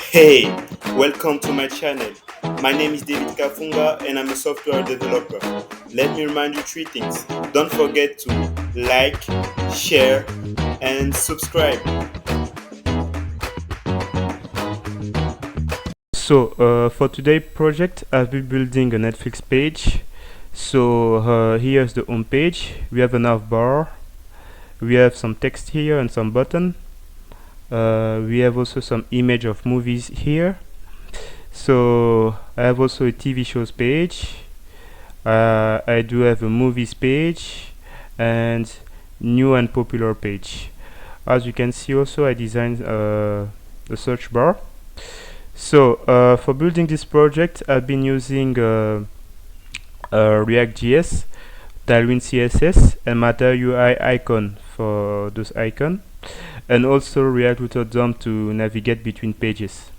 Hey, welcome to my channel. My name is David Kafunga and I'm a software developer. Let me remind you three things. Don't forget to like, share, and subscribe. For today project, I'll be building a Netflix page. Here's the home page. We have a nav bar. We have some text here and some button. We have also some image of movies here. So I have also a TV shows page. I do have a movies page and new and popular page. As you can see, also I designed the search bar. For building this project, I've been using React.js, Tailwind CSS, and Matter UI icon for those icons, and also React Router DOM to navigate between pages.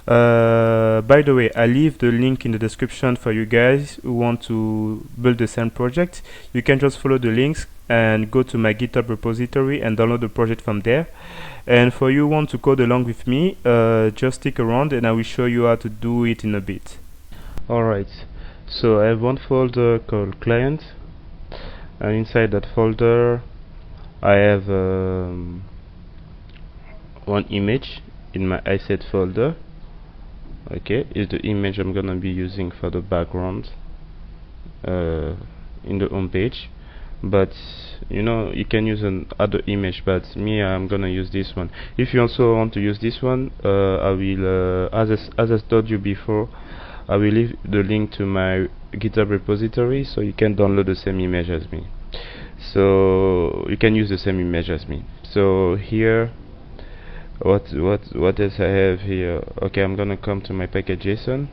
By the way, I leave the link in the description for you guys who want to build the same project. You can just follow the links and go to my GitHub repository and download the project from there. And for you who want to code along with me, just stick around and I will show you how to do it in a bit. Alright, so I have one folder called client, and inside that folder I have one image in my asset folder. Okay, is the image I'm gonna be using for the background in the home page, but you can use another image, but me, I'm gonna use this one. If you also want to use this one, I will as I told you before, I will leave the link to my GitHub repository so you can download the same image as me, so you can use the same image as me. So here, what else I have here? Okay, I'm gonna come to my package.json.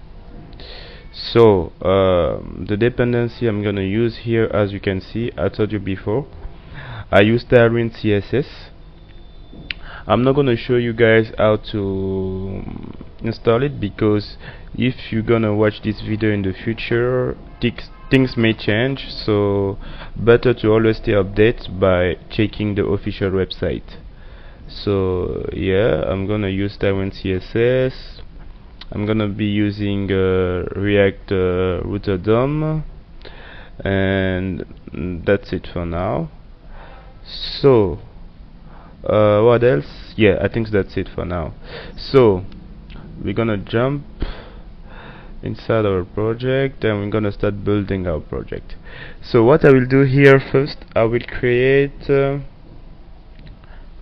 So the dependency I'm gonna use here, as you can see, I told you before, I use Tailwind CSS. I'm not gonna show you guys how to install it, because if you're gonna watch this video in the future, things may change, so better to always stay updated by checking the official website. So yeah, I'm gonna use Tailwind CSS. I'm gonna be using React Router DOM, and that's it for now. So what else? Yeah, I think that's it for now. So we're gonna jump inside our project and we're gonna start building our project. So what I will do here first, I will create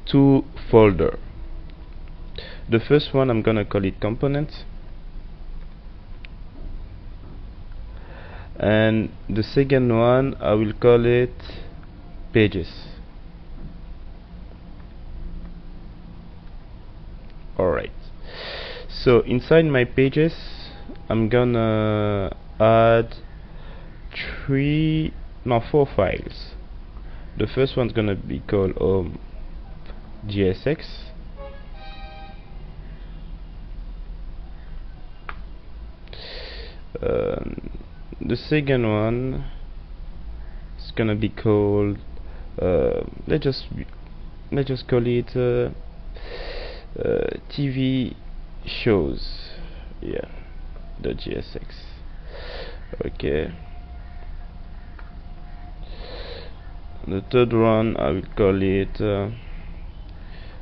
two folders. The first one, I'm gonna call it components, and the second one I will call it pages. Alright, so inside my pages I'm gonna add four files. The first one's gonna be called GSX. The second one is gonna be called let's just call it TV shows. Yeah, the GSX. Okay. The third one I will call it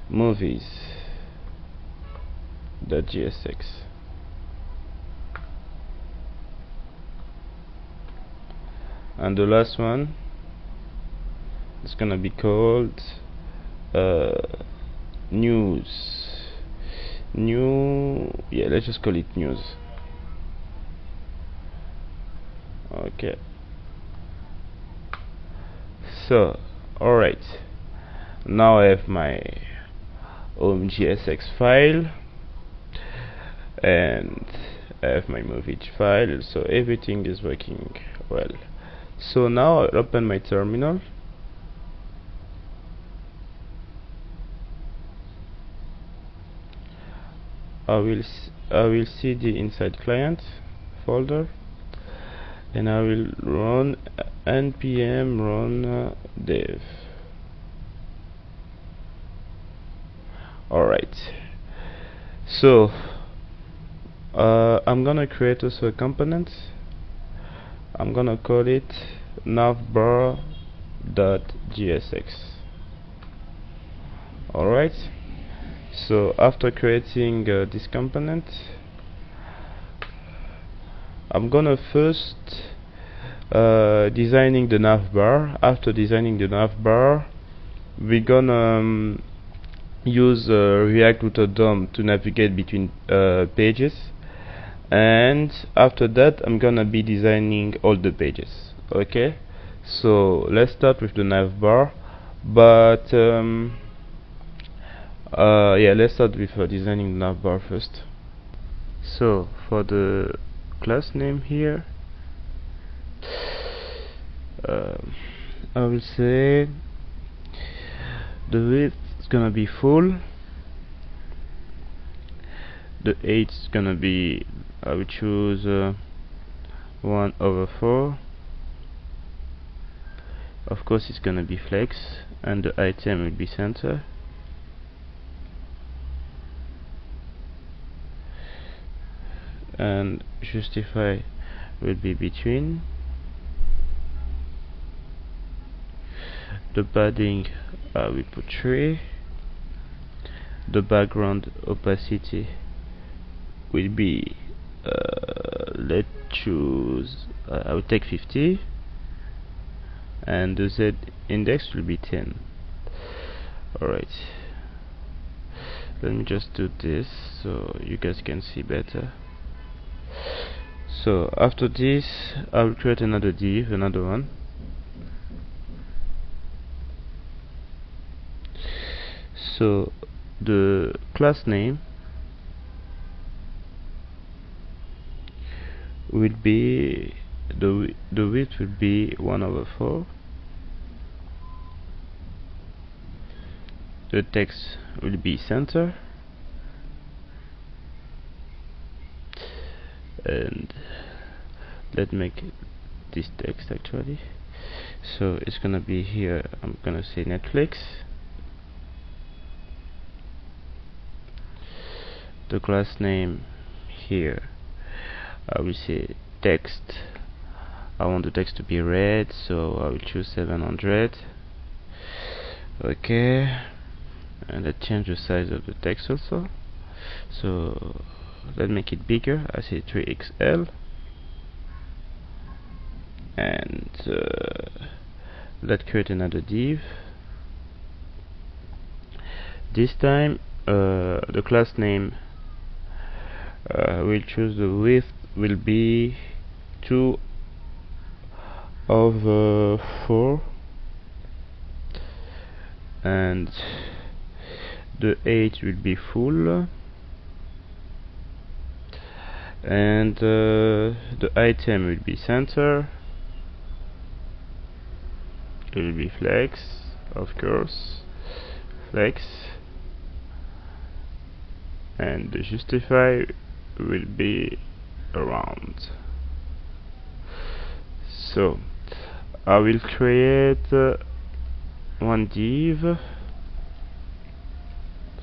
movies. The GSX. And the last one is gonna be called news. Yeah, let's just call it news. Okay. So alright, now I have my home GSX file and I have my movie file, so everything is working well. So now I'll open my terminal. I will see the inside client folder, and I will run npm run dev. Alright, so I'm gonna create also a component. I'm gonna call it navbar.gsx. Alright, so after creating this component, I'm gonna first designing the navbar. After designing the navbar, we're gonna use React router DOM to navigate between pages, and after that I'm gonna be designing all the pages. Okay, so let's start with the navbar, but yeah, let's start with designing the navbar first. So for the class name here, I will say the width is gonna be full, the height is gonna be, I will choose 1/4. Of course it's gonna be flex, and the item will be center. And justify will be between. The padding we put 3. The background opacity will be let's choose I will take 50, and the Z index will be 10. Alright, let me just do this so you guys can see better. So after this I will create another div, another one. So the class name will be the width will be 1/4. The text will be center, and let's make this text actually. So it's gonna be here. I'm gonna say Netflix. The class name here, I will say text. I want the text to be red, so I will choose 700. Okay, and let's change the size of the text also. So let's make it bigger. I say 3XL, and let's create another div. This time the class name we'll choose the width will be 2/4, and the height will be full, and the item will be center. It will be flex, of course, flex, and the justify will be around. So I will create one div,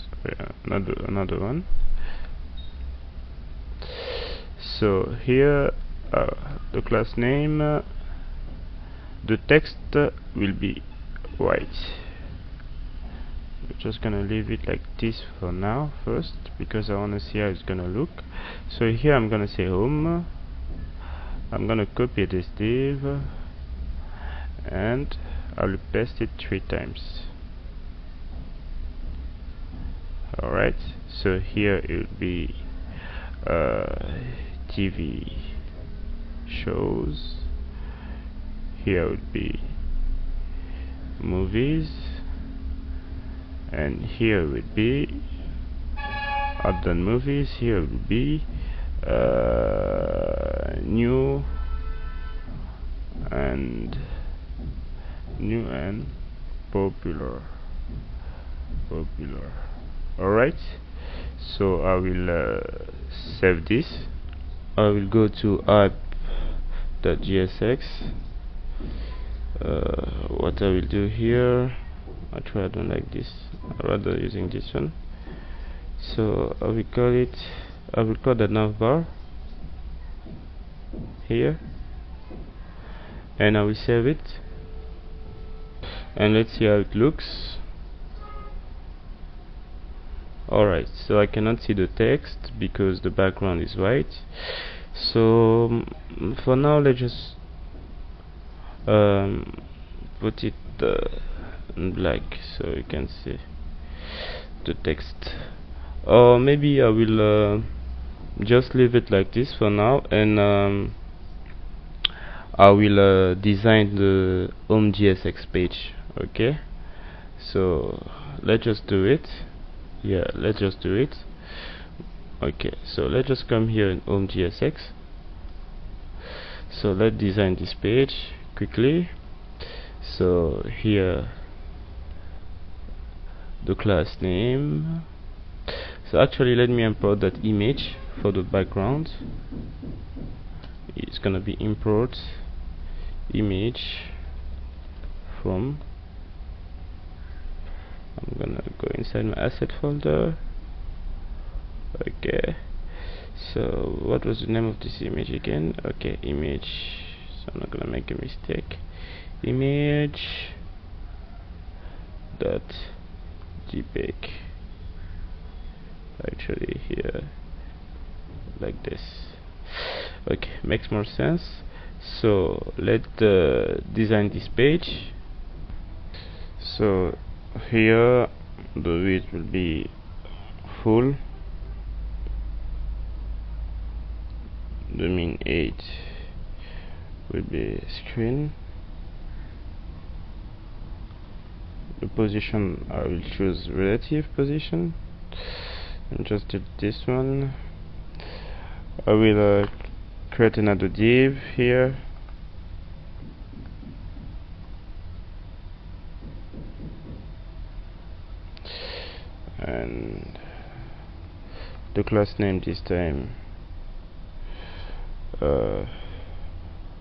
sorry, another one. So here the class name, the text will be white. We're just gonna leave it like this for now first, because I wanna see how it's gonna look. So here I'm gonna say home. I'm gonna copy this div and I'll paste it 3 times. Alright, so here it will be TV shows. Here would be movies, and here would be I've done movies. Here would be new and popular. Alright, so I will save this. I will go to app.gsx. What I will do here, actually I don't like this, I'd rather using this one. So I will call it I will call the navbar here, and I will save it, and let's see how it looks. Alright, so I cannot see the text because the background is white. So for now, let's just put it in black so you can see the text. Or maybe I will just leave it like this for now, and I will design the home.jsx page. Okay, so let's just do it. Yeah, let's just do it. Okay, so let's just come here in home.jsx. So let's design this page quickly. So here the class name. So actually let me import that image for the background. It's gonna be import image from, I'm gonna go inside my asset folder. Okay, so what was the name of this image again? Okay, image, so I'm not gonna make a mistake. Image dot jpeg, actually here like this. Okay, makes more sense. So let's design this page. So here the width will be full, the min 8 will be screen, the position I will choose relative position, and just do this one. I will create another div here, and the class name this time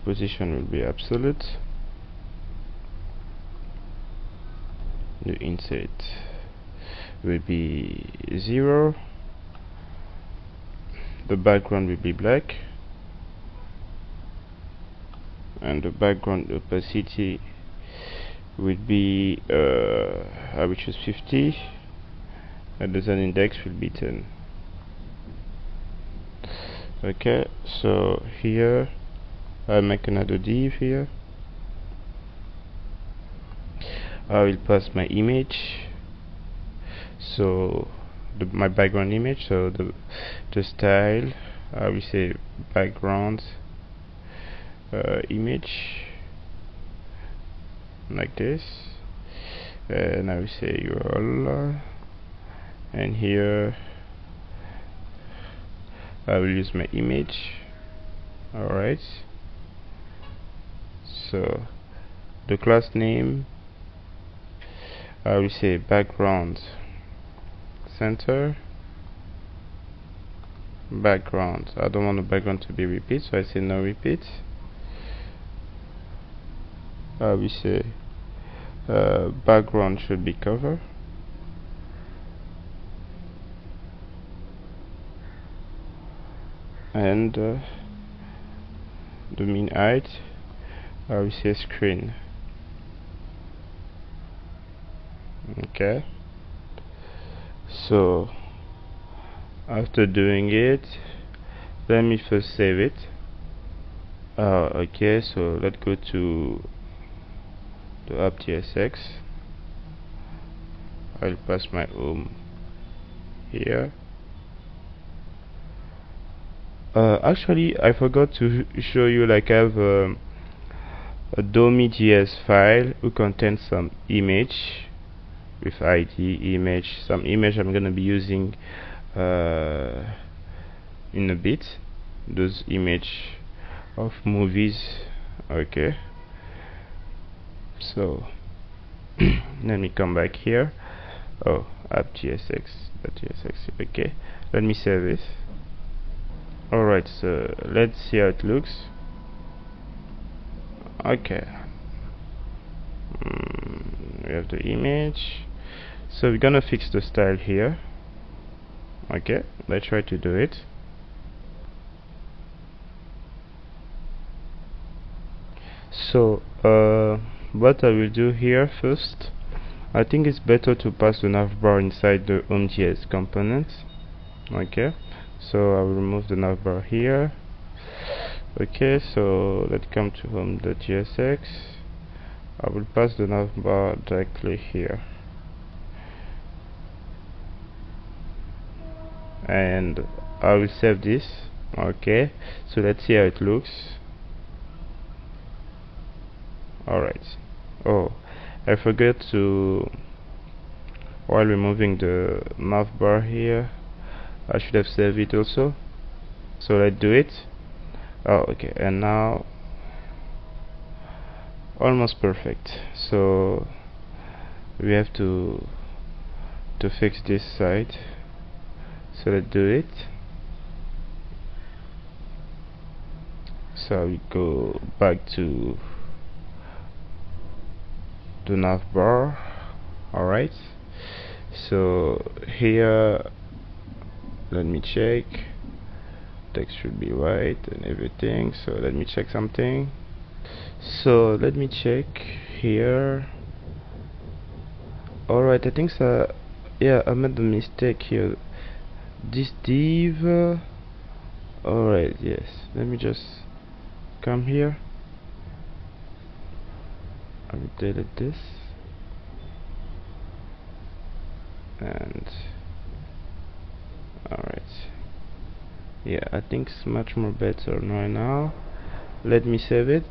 position will be absolute, the insert will be 0, the background will be black, and the background opacity will be I will choose 50, and the z index will be 10. Okay, so here I'll make another div here. I will pass my image, so my background image, so the style I will say background image like this, and I will say URL, and here I will use my image. Alright, so the class name I will say background center background. I don't want the background to be repeat, so I say no repeat. I will say background should be cover, and the min height I will say screen. Okay, so after doing it, let me first save it. Okay, so let's go to the app.jsx. I'll pass my home here. Actually I forgot to show you, like I have a dummy.js file who contains some image with ID image, some image I'm gonna be using in a bit, those image of movies. Okay, so let me come back here. Oh, app.jsx. Okay, let me save it. Alright, so let's see how it looks. Okay, we have the image, so we're gonna fix the style here. Okay, let's try to do it. So what I will do here first, I think it's better to pass the navbar inside the home.js component. Okay, so I will remove the navbar here. Okay, so let's come to home.jsx. I will pass the navbar directly here, and I will save this. Okay, so let's see how it looks. Alright. Oh, I forgot to, while removing the navbar here, I should have saved it also. So let's do it. Oh, okay, and now almost perfect. So we have to fix this side. So let's do it. So we go back to the navbar. Alright, so here let me check, text should be white and everything. So let me check something. So let me check here. Alright, I think so. Yeah, I made a mistake here. This div, alright, yes, let me just come here. I will delete this, and alright, yeah, I think it's much more better right now. Let me save it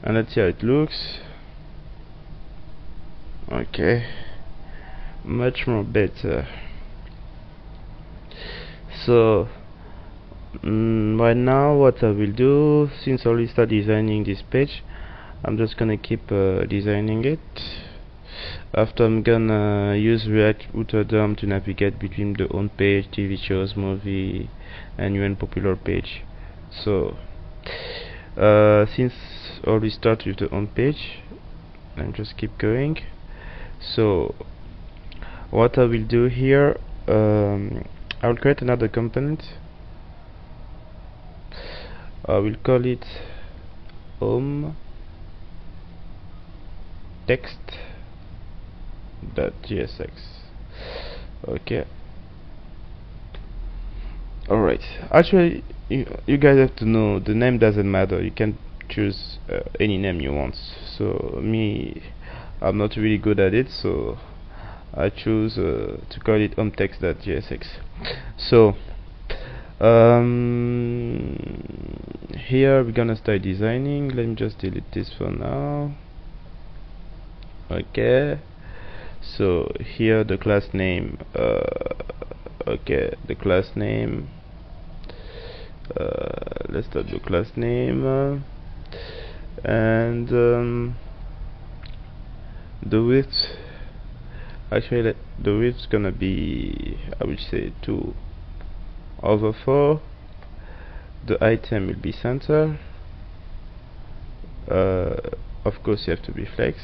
and let's see how it looks. Okay, much more better. So right now what I will do, since I already started designing this page, I'm just gonna keep designing it. After, I'm gonna use React Router DOM to navigate between the home page, TV shows, movie, and UN popular page. So since I already start with the home page, and just keep going. So what I will do here, I will create another component. I will call it home text.jsx. Okay. Alright, actually you guys have to know the name doesn't matter. You can choose any name you want. So me, I'm not really good at it, so I choose to call it home text.jsx. So here we're gonna start designing. Let me just delete this for now. Okay, so here the class name, okay, the class name, let's start the class name, and the width, actually the width's gonna be, I would say 2/4. The item will be center. Of course you have to be flex,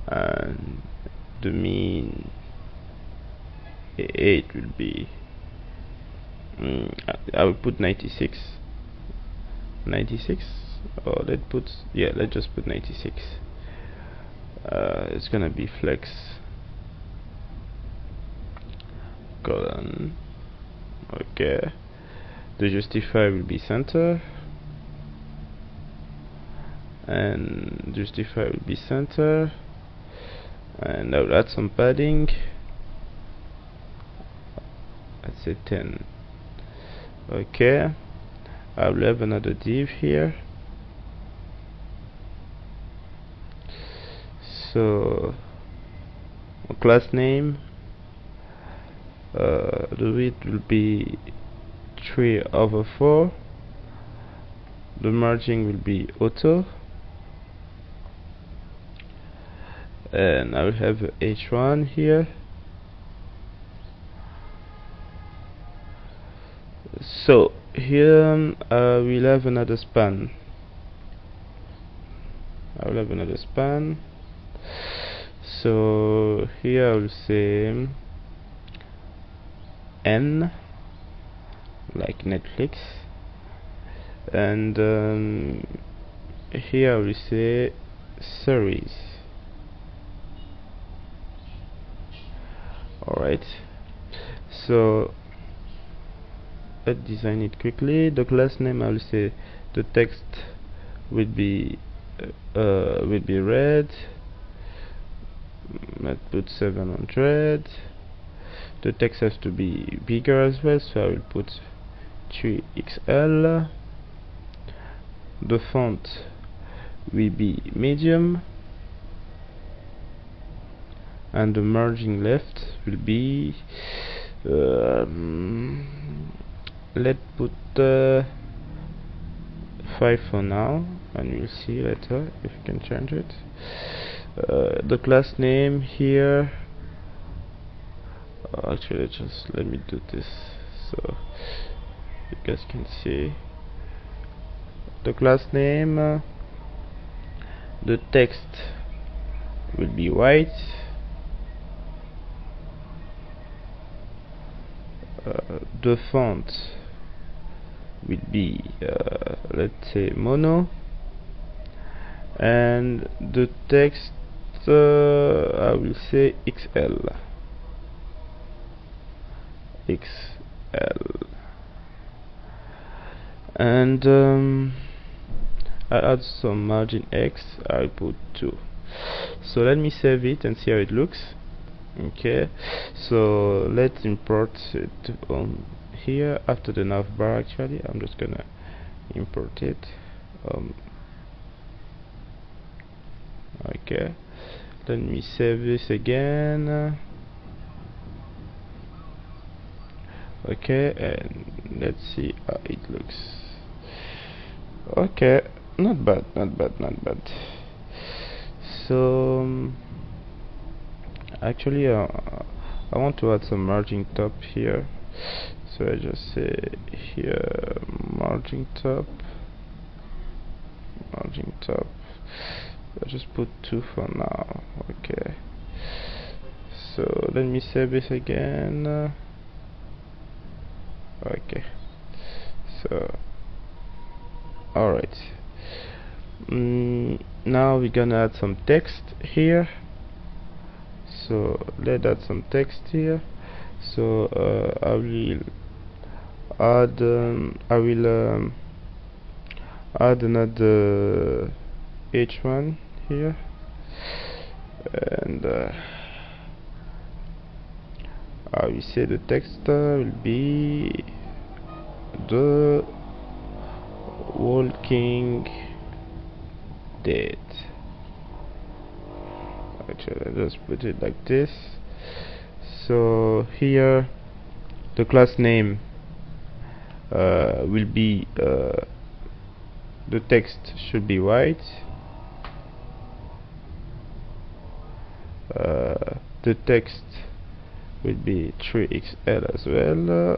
and the mean 8 will be I will put 96, or let's just put 96. It's gonna be flex colon. Okay, the justify will be center, and justify will be center, and I will add some padding. Let's say 10. Okay, I will have another div here. So class name, the width will be 3/4. The margin will be auto, and I will have h1 here. So here we'll have another span. I will have another span. So here I will say N, like Netflix, and here we say series. Alright, so let's design it quickly. The class name, I will say the text will be red. Let's put 700. The text has to be bigger as well, so I will put 3XL. The font will be medium, and the margin left will be let's put 5 for now, and we'll see later if we can change it. The class name here, actually just let me do this so you guys can see. The class name, the text will be white, the font will be let's say mono, and the text I will say XL. And I add some margin X. I put 2. So let me save it and see how it looks. Okay, so let's import it on here after the navbar. Actually, I'm just gonna import it. Okay, let me save this again. Okay, and let's see how it looks. Okay, not bad. So actually I want to add some margin top here, so I just say here margin top. I just put 2 for now. Okay, so let me save this again. Okay, so alright, now we're gonna add some text here. So let's add some text here. So I will add another H1 here, and I will say the text will be the Walking Dead. Actually, I just put it like this. So here the class name will be the text should be white. The text will be 3XL as well.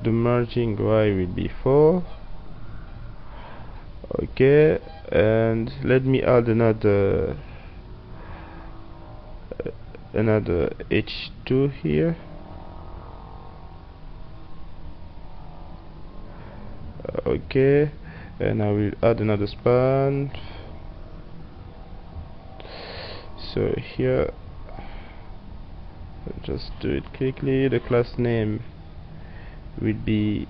The margin Y will be 4. Okay, and let me add another H2 here. Okay, and I will add another span. So here, I'll just do it quickly. The class name will be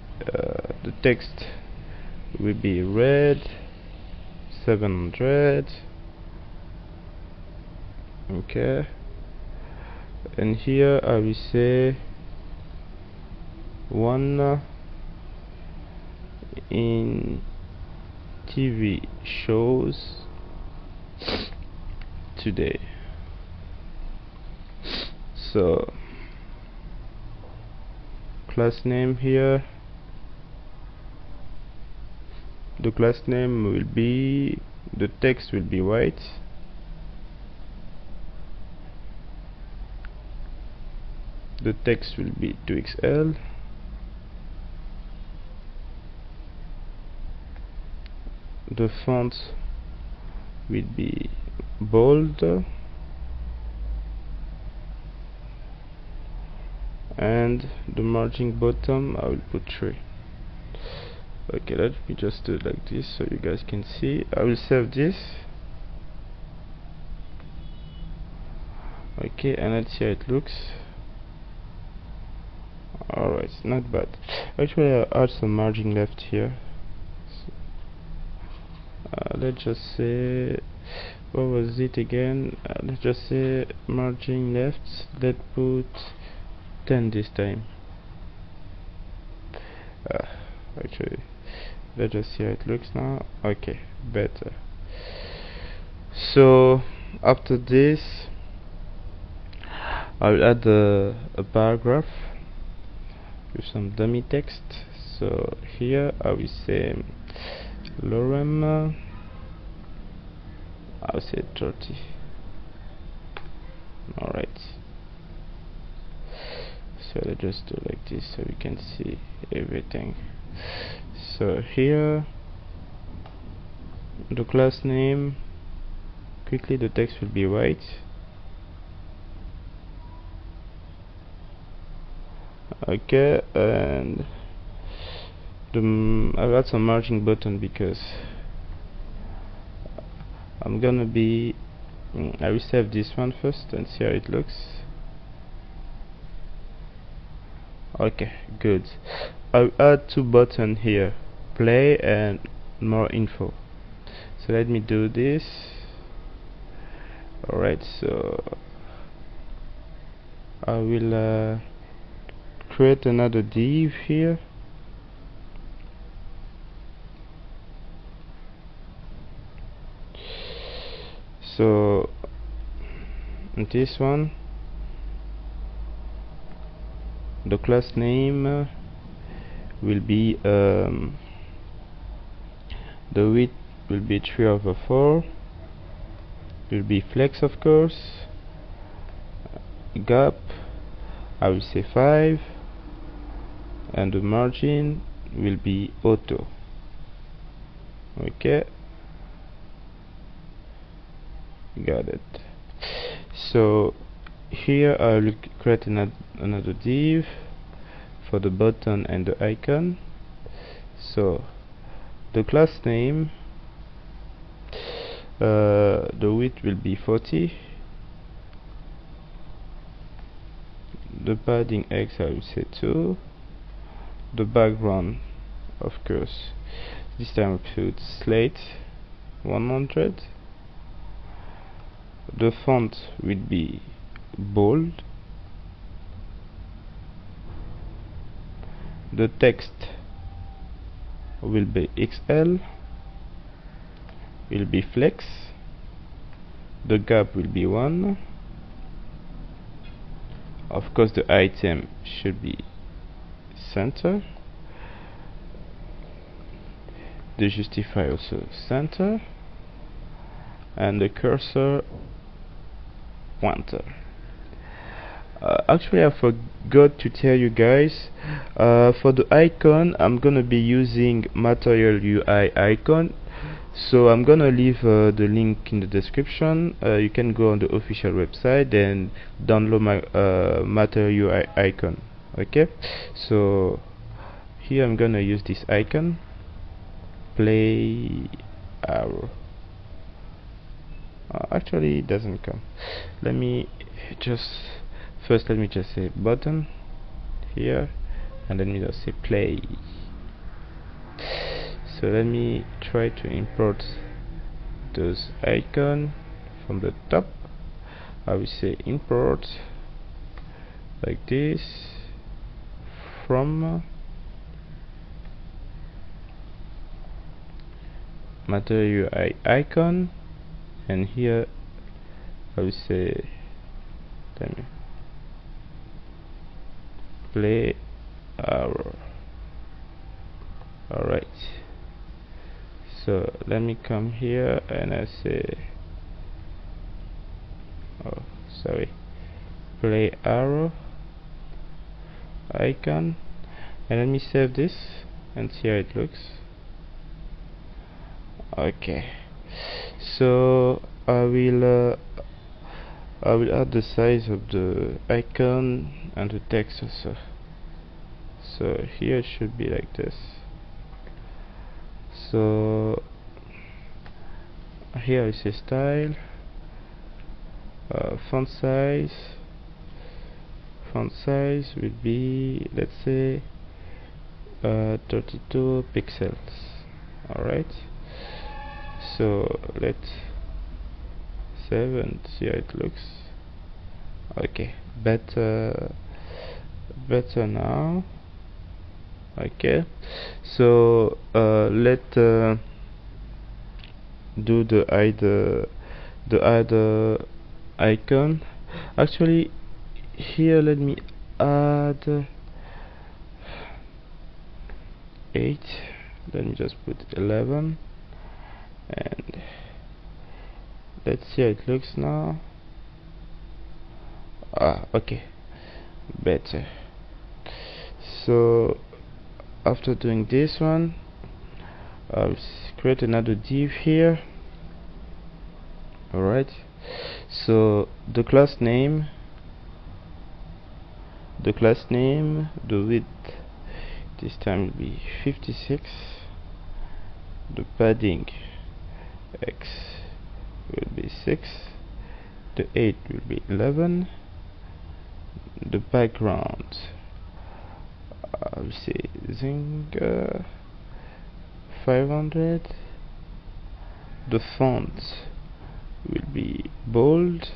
the text will be red 700. Okay, and here I will say 1 in TV shows today. So class name here, the class name will be, the text will be white, the text will be 2XL, the font will be bold, and the margin bottom I will put 3. Okay, let me just do it like this so you guys can see. I will save this. Okay, and let's see how it looks. Alright, not bad. Actually, I add some margin left here. Let's just say, what was it again? Let's just say margin left. Let's put 10 this time. Actually, let's just see how it looks now. Okay, better. So after this, I'll add a paragraph with some dummy text. So here I will say lorem, I'll say 30. Alright, so let's just do like this so we can see everything. So here the class name, quickly the text will be white. Okay, and I'll add some margin button because I'm gonna be I will save this one first and see how it looks. Okay, good. I'll add two buttons here, play and more info. So let me do this. Alright, so I will create another div here. So this one, the class name will be the width will be 3/4, will be flex of course, gap I will say 5, and the margin will be auto. Okay, got it. So here I will create another div for the button and the icon. So the class name, the width will be 40, the padding X I will say 2, the background of course this time I put slate 100, the font will be bold, the text will be XL, will be flex, the gap will be 1, of course the item should be center, the justify also center, and the cursor pointer. Actually I forgot to tell you guys, for the icon I'm gonna be using material UI icon, so I'm gonna leave the link in the description. You can go on the official website and download my material UI icon. Okay, so here I'm gonna use this icon, play arrow. Actually it doesn't come. Let me just say button here, and let me just say play. So let me try to import those icon from the top. I will say import like this from material UI icon, and here I will say play arrow. Alright, so let me come here and I say play arrow icon, and let me save this and see how it looks. Okay, so I will add the size of the icon and the text also. So here it should be like this. So here is a style, font size will be, let's say, 32 pixels. Alright, so let's save and see how it looks. Okay, better now. Okay, so let's do the other icon. Actually, here let me add 8. Let me just put 11, and let's see how it looks now. Okay, better. So after doing this one, I'll create another div here. Alright, so the class name, the width this time will be 56, the padding x will be 6, the 8 will be 11, the background I'll say Zing 500, the font will be bold,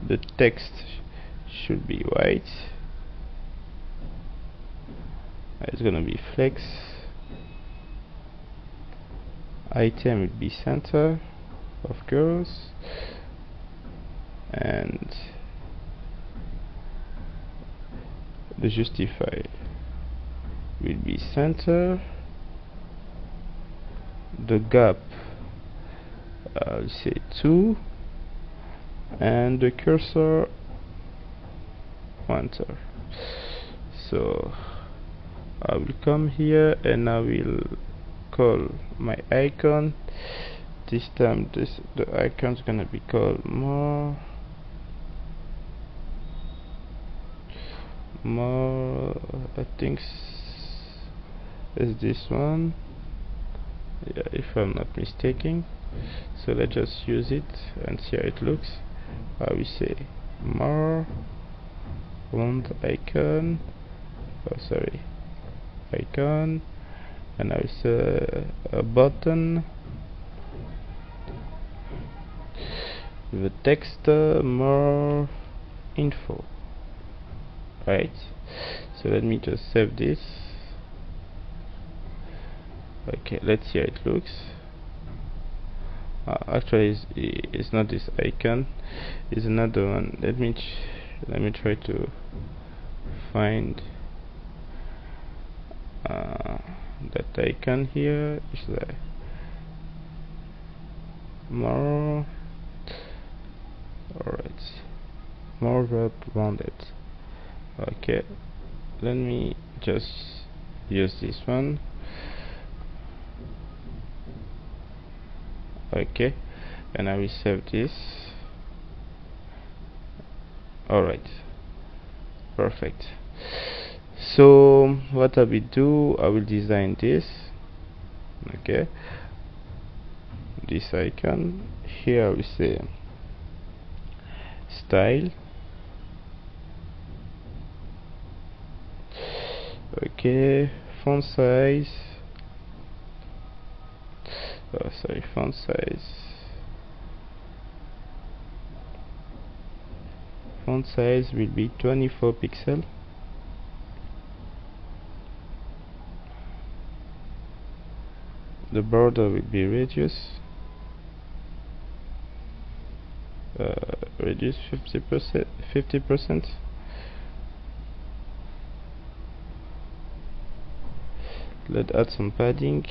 the text should be white, it's gonna be flex, item will be center, of course, and the justify will be center, the gap I'll say 2, and the cursor pointer. So I will come here and I will call my icon. This time the icon is gonna be called more, I think is this one, yeah, if I'm not mistaken. So let's just use it and see how it looks. I will say more font icon, icon, and I will say a button with text more info. Right, so let me just save this. Okay, let's see how it looks. Actually it's not this icon, it's another one. Let me try to find that icon here. Is that more? Alright, more rounded. Okay, let me just use this one. Okay, and I will save this. Alright, perfect. So what I will do, I will design this. Okay, this icon here, I will say style. Okay, font size, font size will be 24 pixel. The border will be reduced 50%. Let's add some padding.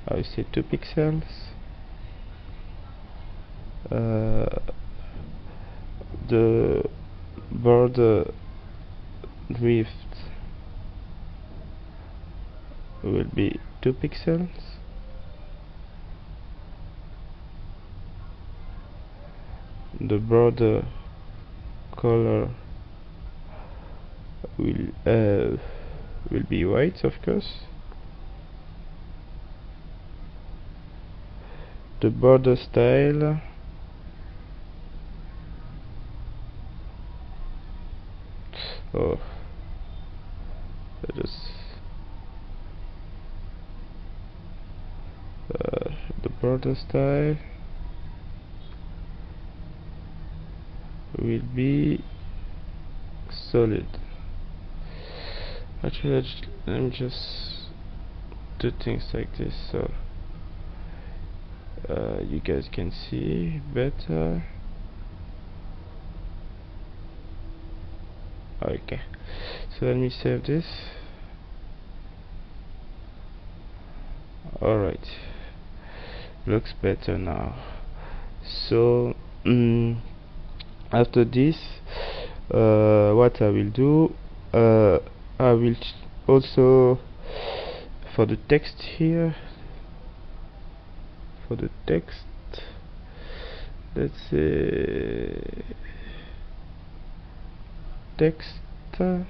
I will say 2 pixels. The border drift will be 2 pixels. The border color will will be white, of course. The border style oh, let us the border style will be solid. Actually, let me just do things like this so you guys can see better. Okay, so let me save this. Alright, looks better now. So after this, what I will do, I will also for the text here, for the text, let's say text XL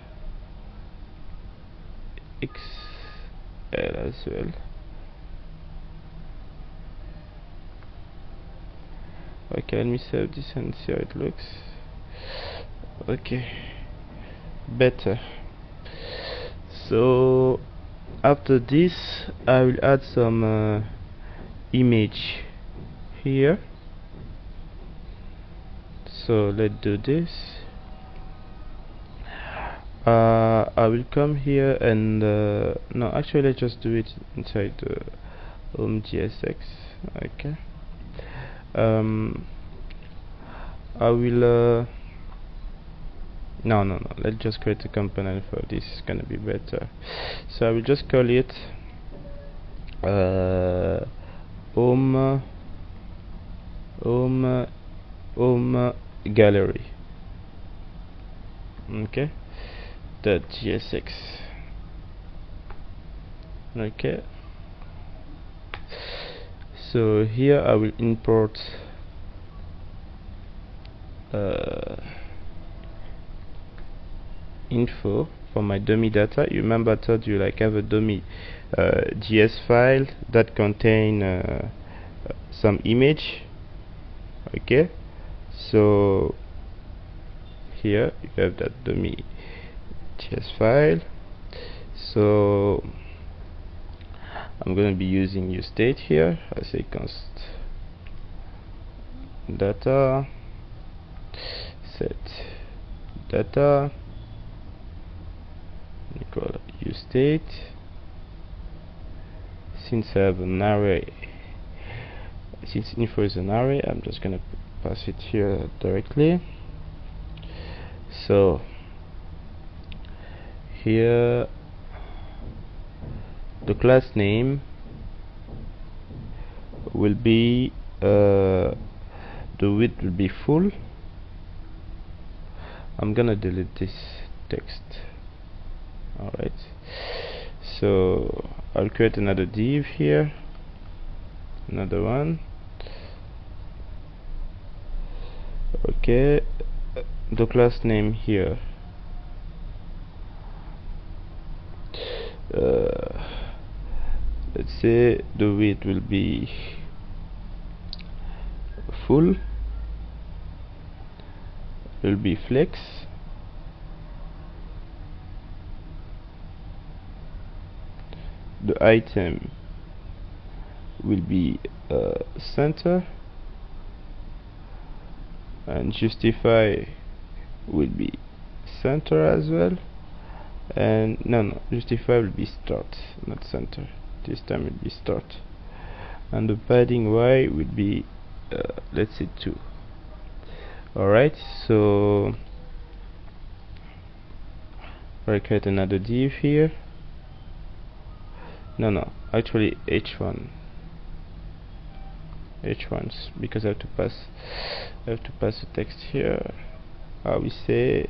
as well. Okay, let me save this and see how it looks. Okay, better. So after this, I will add some image here. So let's do this. I will come here and no, actually let's just do it inside the home.jsx. Okay. I will no, let's just create a component for this. It's gonna be better. So I will just call it home gallery. Okay, .jsx. Okay, so here I will import info for my dummy data. You remember I told you like I have a dummy JS file that contain some image. Okay, so here you have that dummy JS file. So I'm going to be using useState here. I say const data set data equal useState. Since I have an array, since info is an array, I'm just gonna pass it here directly. So here the class name will be the width will be full. I'm gonna delete this text. Alright, so I'll create another div here, another one. Okay, the class name here, let's say the width will be full, will be flex. The item will be center, and justify will be center as well. And no, justify will be start, not center. This time will be start. And the padding y will be let's say 2. Alright, so I'll create another div here. No, actually h1s, because I have to pass the text here. We say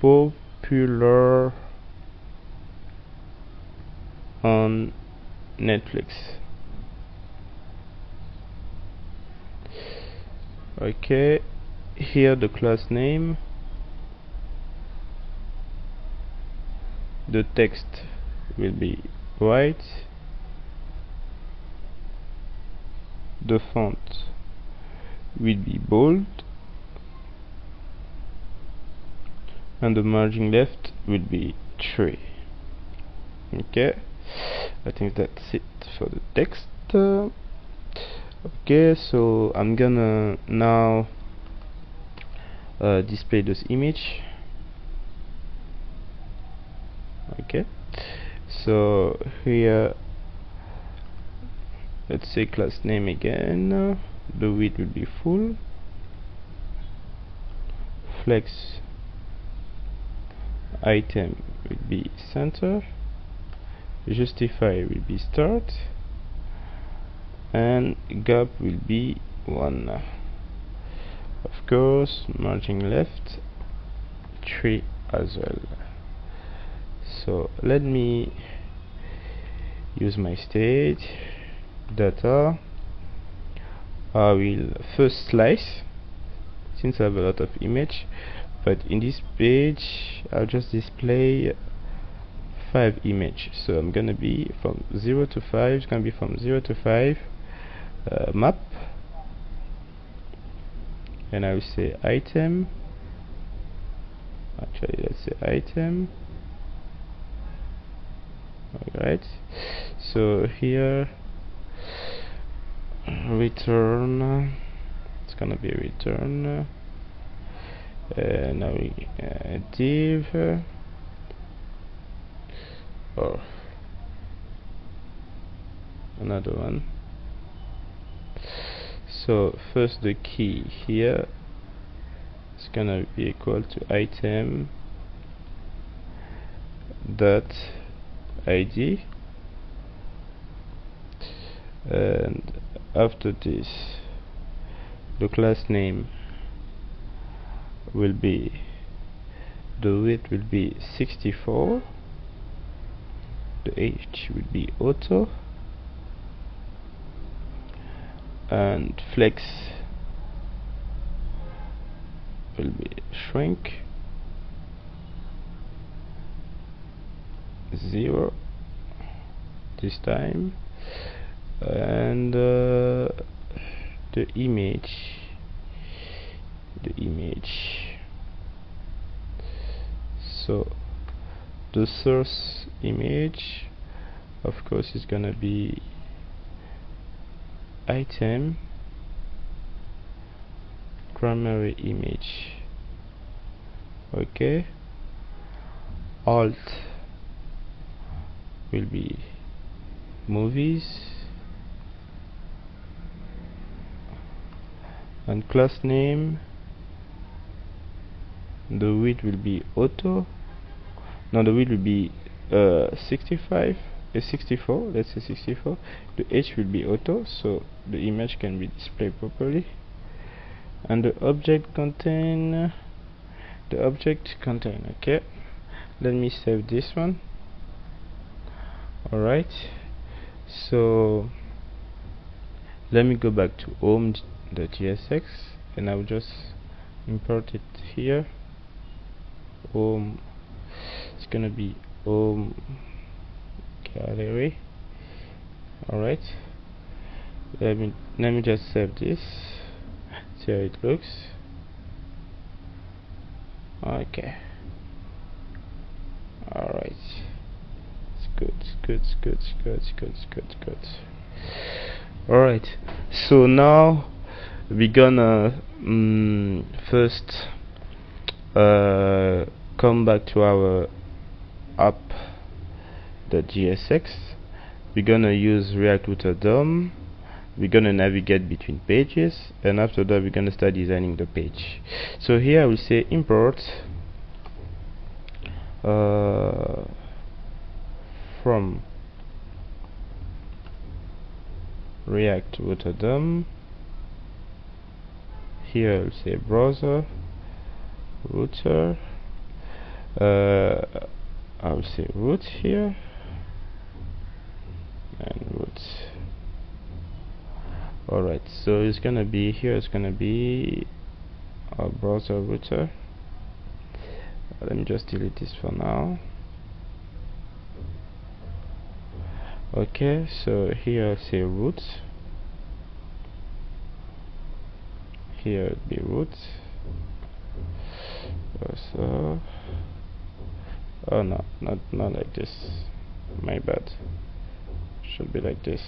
popular on Netflix. Okay, here the class name the text will be white, the font will be bold, and the margin left will be 3. Okay, I think that's it for the text. Okay, so I'm gonna now display this image. Okay, so here let's say class name again, the width will be full, flex item will be center, justify will be start, and gap will be 1. Of course, margin left 3 as well. So let me use my stage data. I will first slice, since I have a lot of image, but in this page I'll just display 5 image. So I'm gonna be from 0 to 5. It's gonna be from 0 to 5 map, and I will say item. Actually, let's say item. Alright, so here return, it's gonna be return, now we div, or another one. So first the key here is gonna be equal to item dot id, and after this the class name will be, the width will be 64, the h will be auto, and flex will be shrink 0 this time, and the image so the source image of course is gonna be item primary image. Okay, alt will be movies, and class name, the width will be auto, no, the width will be 64, let's say 64, the h will be auto, so the image can be displayed properly, and the object contain, okay, let me save this one. Alright, so let me go back to home.jsx, and I'll just import it here. Home, it's gonna be home gallery. Alright, let me just save this, see how it looks. Okay, alright, good. Alright, so now we're gonna first come back to our app.jsx. we're gonna use React Router DOM. We're gonna navigate between pages, and after that we're gonna start designing the page. So here I will say import from React Router DOM. Here I'll say browser router, I'll say root here, and root. Alright, so it's gonna be here, it's gonna be our browser router. Let me just delete this for now. Okay, so here I say root, here it'd be root. So oh no, not like this, my bad, should be like this.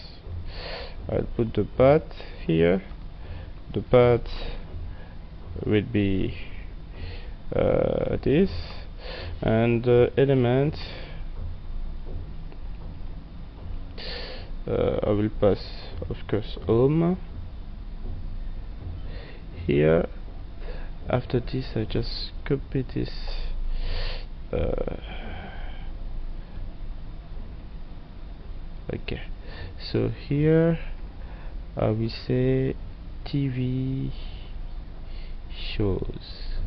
I'll put the path here. The path will be this, and the element I will pass, of course, home here. After this I just copy this okay, so here I will say TV shows.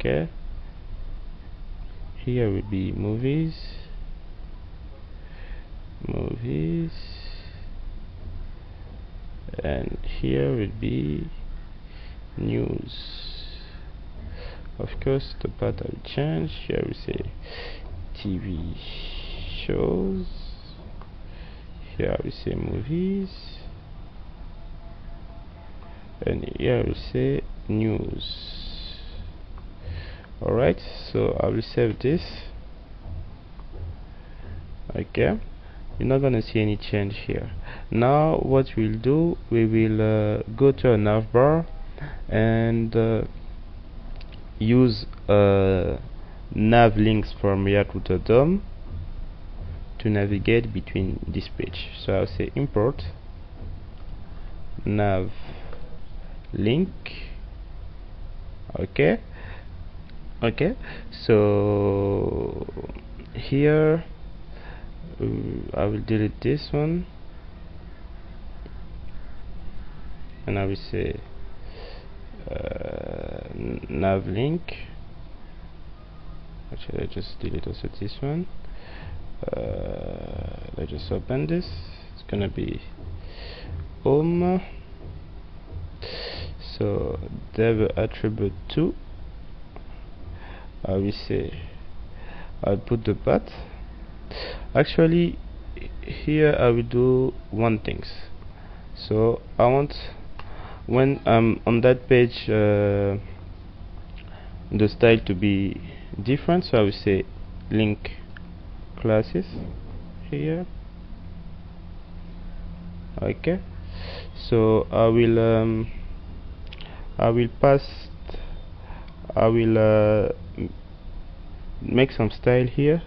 Okay, here will be movies, and here will be news. Of course, the path I will change. Here we say TV shows. Here we say movies, and here we say news. Alright, so I will save this. Okay, you're not gonna see any change here. Now what we'll do, we will go to a navbar and use nav links from React DOM to navigate between this page. So I'll say import nav link. Okay, so here I will delete this one, and I will say nav link. Actually, I just delete also this one. Let's just open this. It's gonna be home. So dev attribute 2, I will say I'll put the path. Actually here I will do one things. So I want, when I'm on that page, the style to be different, so I will say link classes here. Okay, so I will make some style here,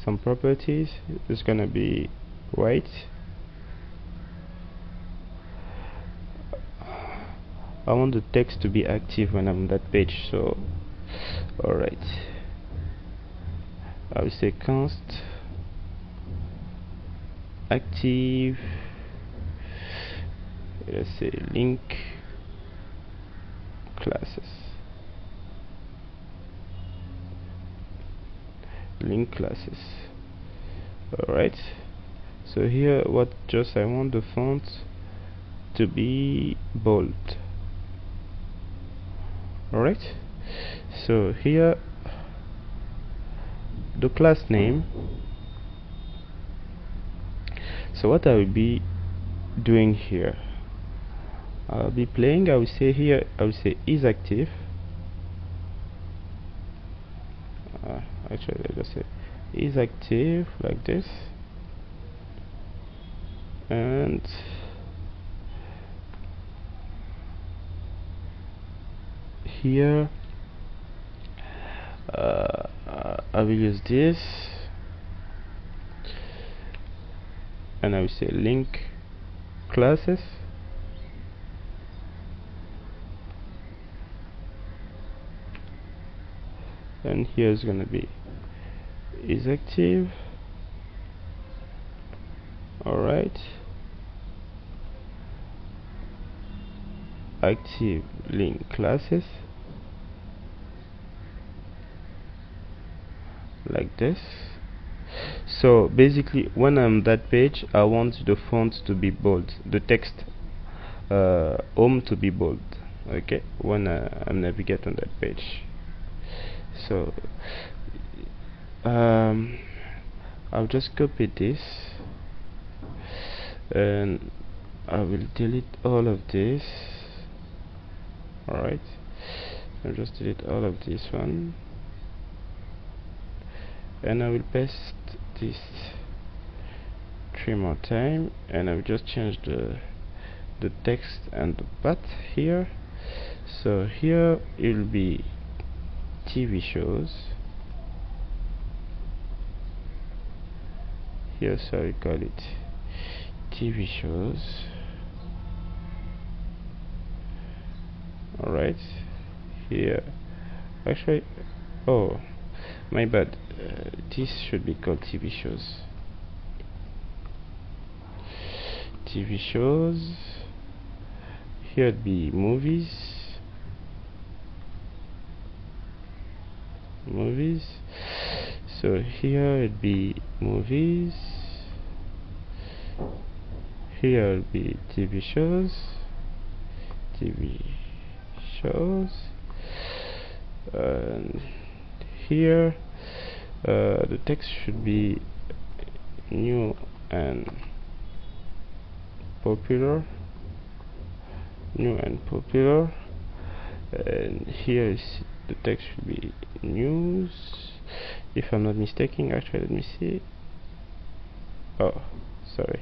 some properties. It's gonna be white. I want the text to be active when I'm on that page, so alright, I will say const active, let's say link classes, alright. So here what just I want the font to be bold. Alright, so here the class name. So what I will be doing here, I'll be playing, I will say here, I will say is active. Actually let's say is active, like this, and here I will use this, and I will say link classes, and here is gonna be is active. Alright, active link classes, like this. So basically when I'm on that page, I want the font to be bold, the text home to be bold. Okay, when I navigate on that page. So I I'll just copy this and I will delete all of this. Alright, I'll just delete all of this one, and I will paste this 3 more time, and I will just change the text and the path here. So here it will be TV shows. Here, so we call it TV shows. Alright, here actually, oh my bad, this should be called TV shows. TV shows. Here it'd be movies. So here it'd be movies. Here it'd be TV shows. And here the text should be new and popular. And here is the text should be news, if I'm not mistaken. Actually, let me see. Oh, sorry.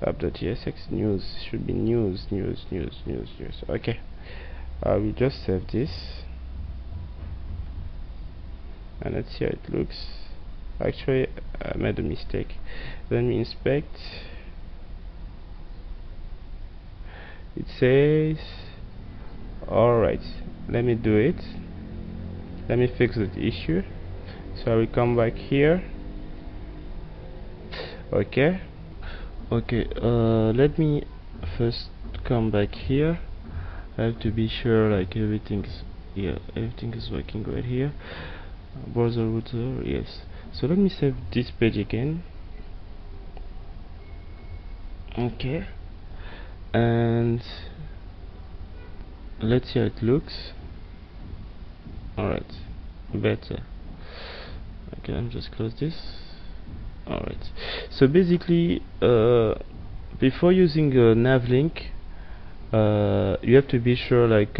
App.jsx news should be news. Okay, I will just save this and let's see how it looks. Actually, I made a mistake. Let me inspect. It says, alright, let me do it. Let me fix that issue. So I will come back here. Okay, let me first come back here. I have to be sure like everything is working right here. Browser router, yes. So let me save this page again. Okay, and let's see how it looks. Alright, better. Okay, let me just close this. Alright, so basically before using a nav link, you have to be sure like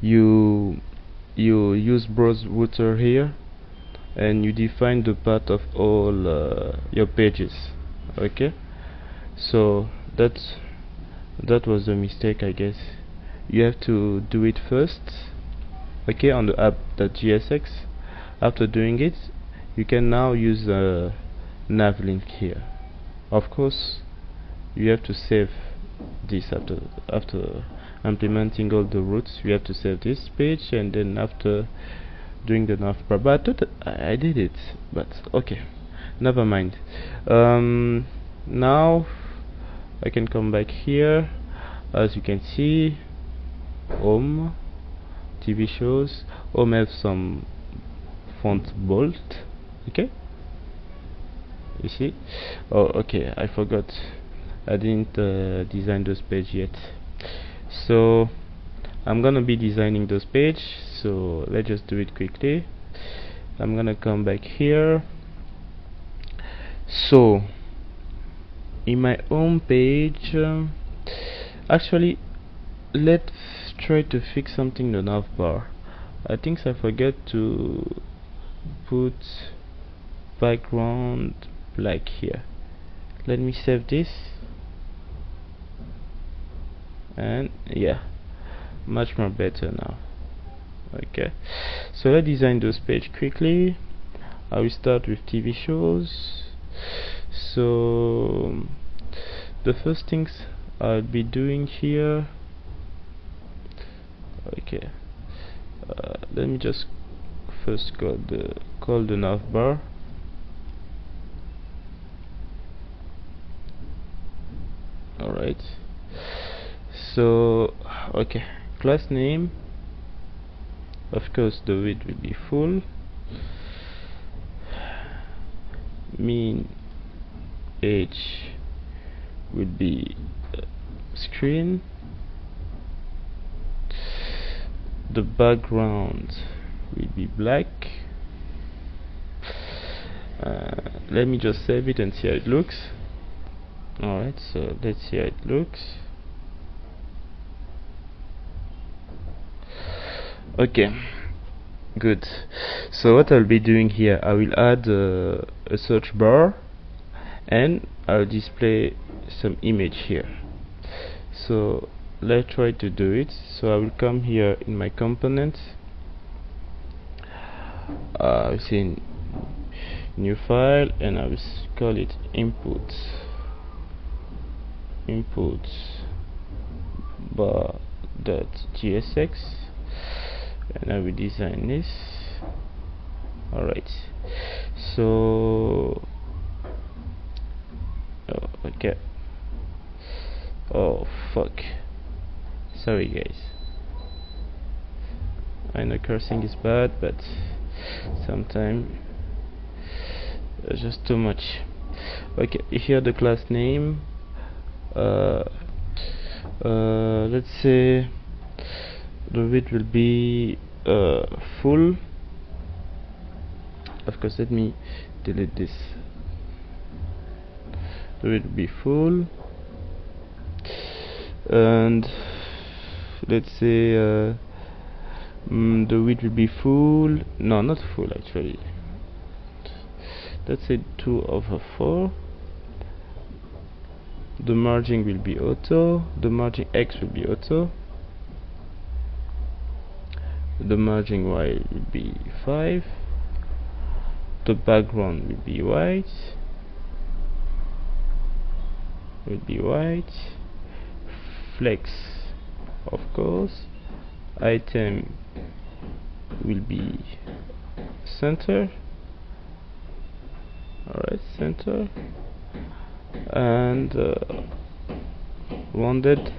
you use browser router here, and you define the path of all your pages. Okay, so that was a mistake, I guess. You have to do it first, okay, on the app.jsx. After doing it, you can now use a nav link here. Of course, you have to save this after implementing all the routes. You have to save this page, and then after doing the nav bar. But I thought I did it, but okay, never mind. Now I can come back here. As you can see, home, TV shows. Home have some font bold. Okay, you see. Oh, okay, I forgot, I didn't design those page yet. So I'm gonna be designing those page, so let's just do it quickly. I'm gonna come back here. So in my home page, actually let's try to fix something in the nav bar. I think I forgot to put background black here. Let me save this, and yeah, much more better now. Okay, so let's design those page quickly. I will start with TV shows. So the first things I'll be doing here, okay, let me just first call the nav bar. Alright, so okay, class name, of course the width will be full, mean age would be screen, the background will be black, Let me just save it and see how it looks. Alright, so let's see how it looks. Okay, good. So what I'll be doing here, I will add a search bar, and I'll display some image here. So let's try to do it. So I will come here in my component, I'll say new file, and I will call it input bar.jsx, and I will design this. Alright, so okay. Oh fuck, sorry guys, I know cursing is bad, but sometimes it's just too much. Okay, here the class name, let's say the width will be full. Of course, let me delete this. The width will be full, and let's say the width will be full. No, not full actually. Let's say 2/4. The margin will be auto. The margin X will be auto. The margin Y will be 5. The background will be white. Flex, of course. Item will be center. Alright, center. And rounded,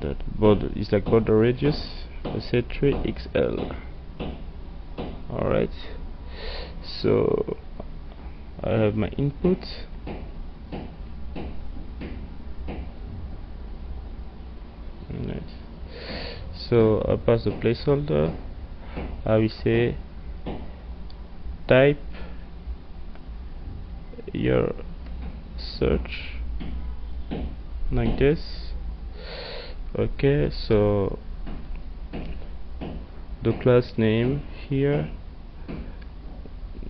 that border is like border radius, let's say 3XL. Alright, so I have my input. Right. So I pass the placeholder. I will say type your search like this. Okay, so the class name here,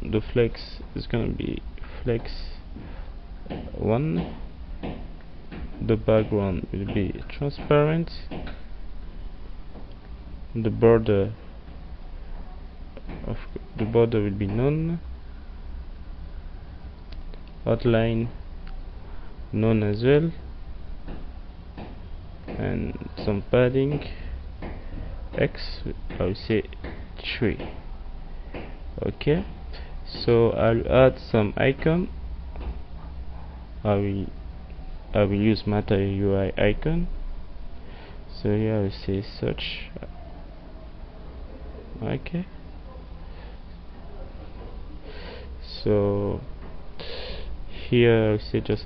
the flex is gonna be flex 1. The background will be transparent. The border will be none. Outline none as well, and some padding. X, I will say 3. Okay, so I'll add some icon. I will use Meta UI icon. So here I will say search. Okay, so here I'll say just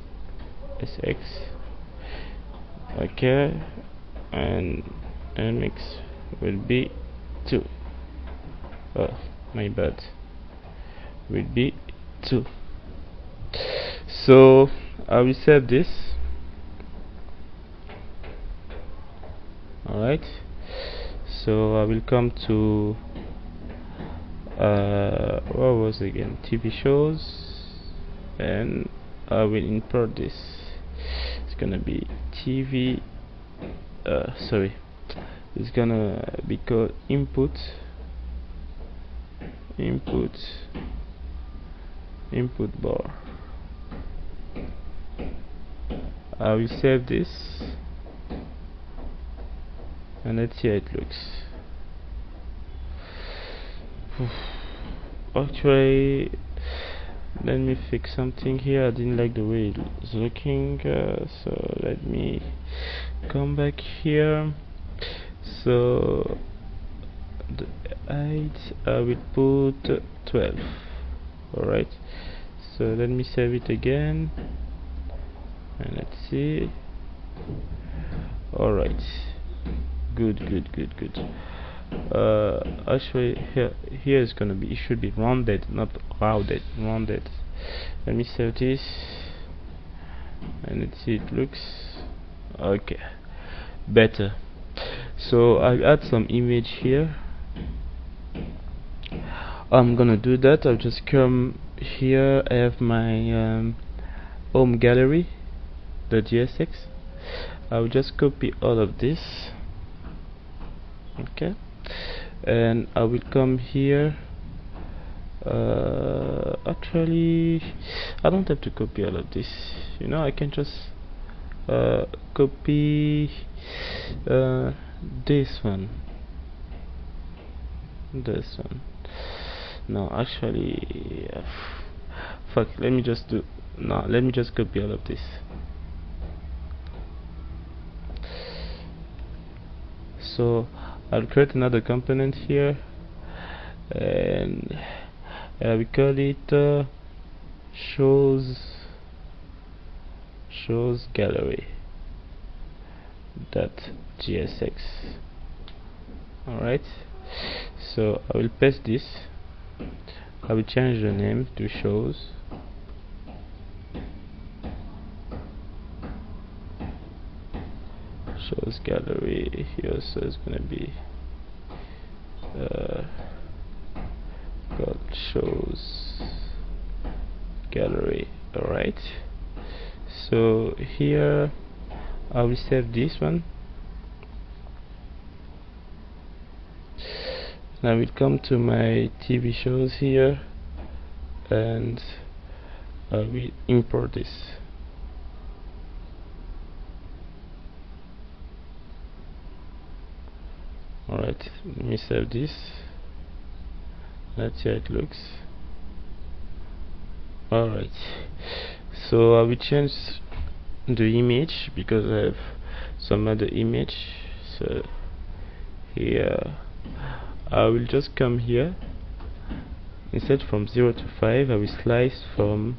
SX. Okay, and dynamics will be 2. Oh, my bad, will be 2. So I will save this. Alright, so I will come to what was it again, TV shows, and I will import this. It's gonna be TV, sorry, it's gonna be called input bar. I will save this, and let's see how it looks. Actually, let me fix something here. I didn't like the way it's looking, so let me come back here. So the height I will put 12. Alright, so let me save it again, and let's see. Alright, good. actually here is gonna be, it should be rounded, not rounded. Let me save this and let's see, it looks okay, better. So I'll add some image here. I'm gonna do that. I'll just come here. I have my home gallery, the GSX. I'll just copy all of this, okay, and I will come here. Actually, I don't have to copy all of this, you know. I can just copy this one. No, actually, fuck, let me just copy all of this. So I'll create another component here, and we call it shows gallery .gsx. Alright, so I will paste this. I will change the name to shows gallery. Here, so it's gonna be called shows gallery. Alright, so here I will save this one. Now we'll come to my TV shows here, and I will import this. Alright, let me save this. Let's see how it looks. Alright, so I will change the image because I have some other image. So here I will just come here. Instead from 0 to 5, I will slice from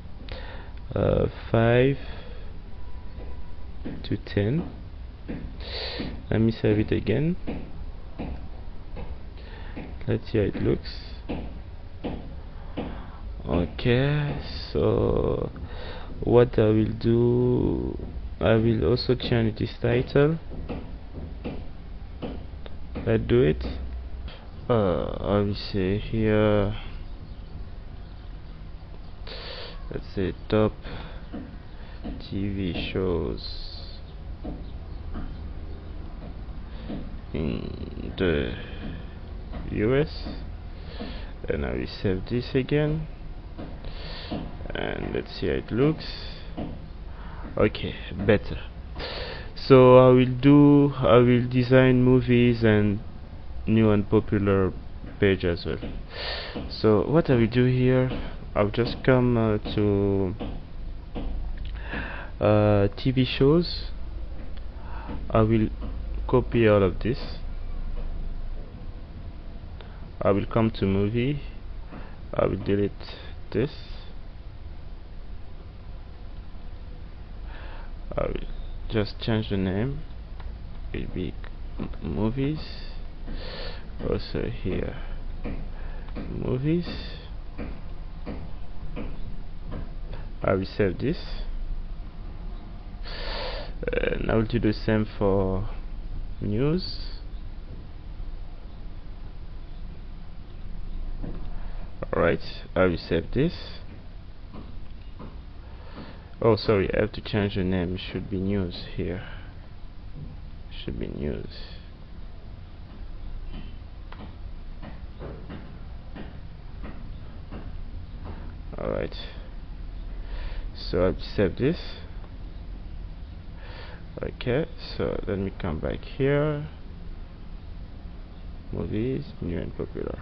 5 to 10. Let me save it again. Let's see how it looks. Okay, so what I will do, I will also change this title. Let's do it. I will say here, let's say top TV shows in the US, and I will save this again, and let's see how it looks. Okay, better. So I will design movies and new and popular page as well. So what I will do here, I'll just come to TV shows. I will copy all of this. I will come to movie. I will delete this. I will just change the name. It will be movies. Also here, movies. I will save this, and I will do the same for news. Alright, I will save this. Oh, sorry, I have to change the name. It should be news here. It should be news. Alright, so I'll save this. Okay, so let me come back here. Movies, new and popular.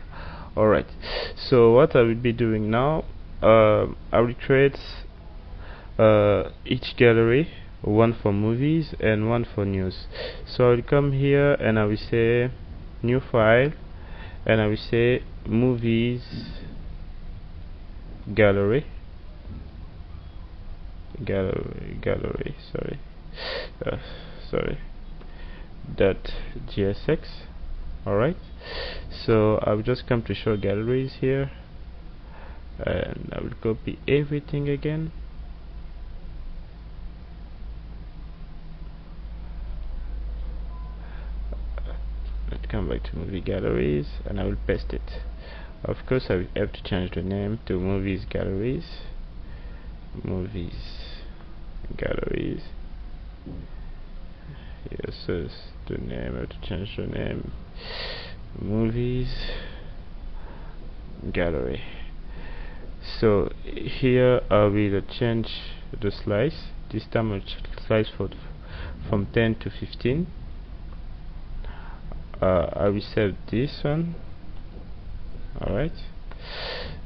Alright, so what I will be doing now, I will create each gallery, one for movies and one for news. So I will come here and I will say new file, and I will say movies gallery, sorry, dot .gsx. Alright, so I will just come to show galleries here, and I will copy everything again. Let's come back to movie galleries, and I will paste it. Of course, I will have to change the name to movies galleries. Movies galleries. Yes, so the name. I have to change the name. Movies gallery. So here I will change the slice. This time I'll slice from 10 to 15. I will save this one. Alright,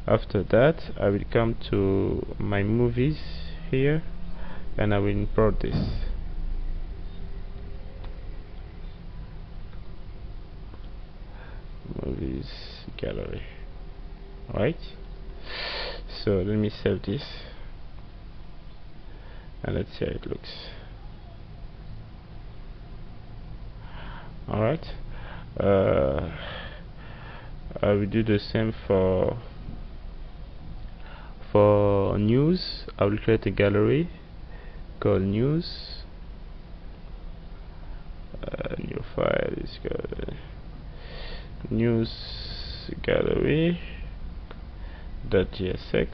after that I will come to my movies here, and I will import this. Movies gallery. Alright, so let me save this, and let's see how it looks. Alright, I will do the same for news. I will create a gallery called news. New file is called news gallery .jsx.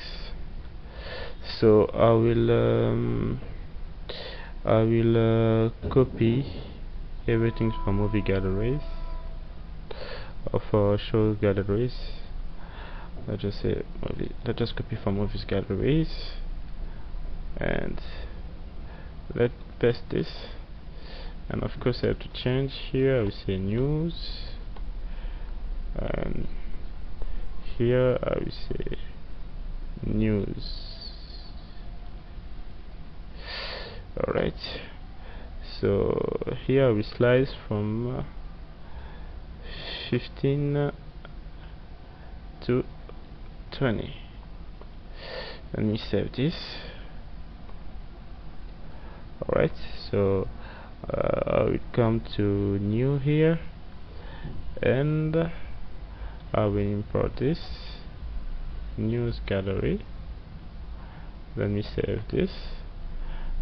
So I will copy everything from movie galleries, or for show galleries. Let's just say movie. Let's just copy from movies galleries, and let's paste this. And of course I have to change here. I will say news, and here I will say news. Alright, so here we slice from 15 to 20. Let me save this. Alright, so I will come to new here, and I will import this news gallery. Let me save this,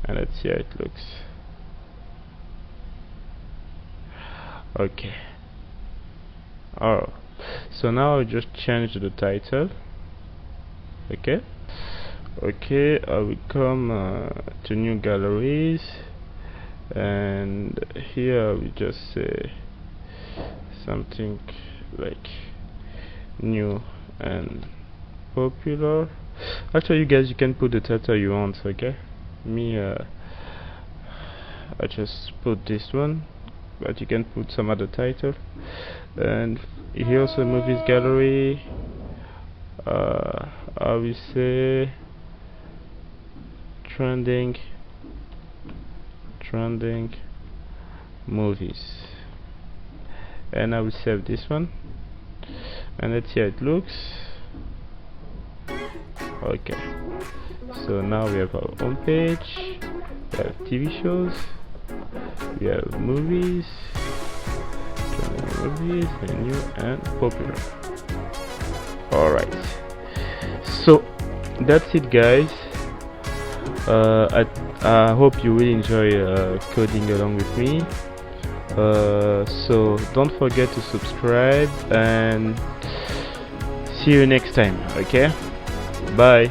and let's see how it looks. Okay. Oh, so now I just change the title. Okay. Okay, I will come to new galleries, and here I will just say something like new and popular. Actually, you guys, you can put the title you want. Okay, me I just put this one, but you can put some other title. And here also movies gallery, I will say trending movies, and I will save this one, and let's see how it looks. Okay, so now we have our home page, we have TV shows, we have movies, and new and popular. Alright, so that's it, guys. I hope you will enjoy coding along with me. So don't forget to subscribe, and see you next time. Okay, bye.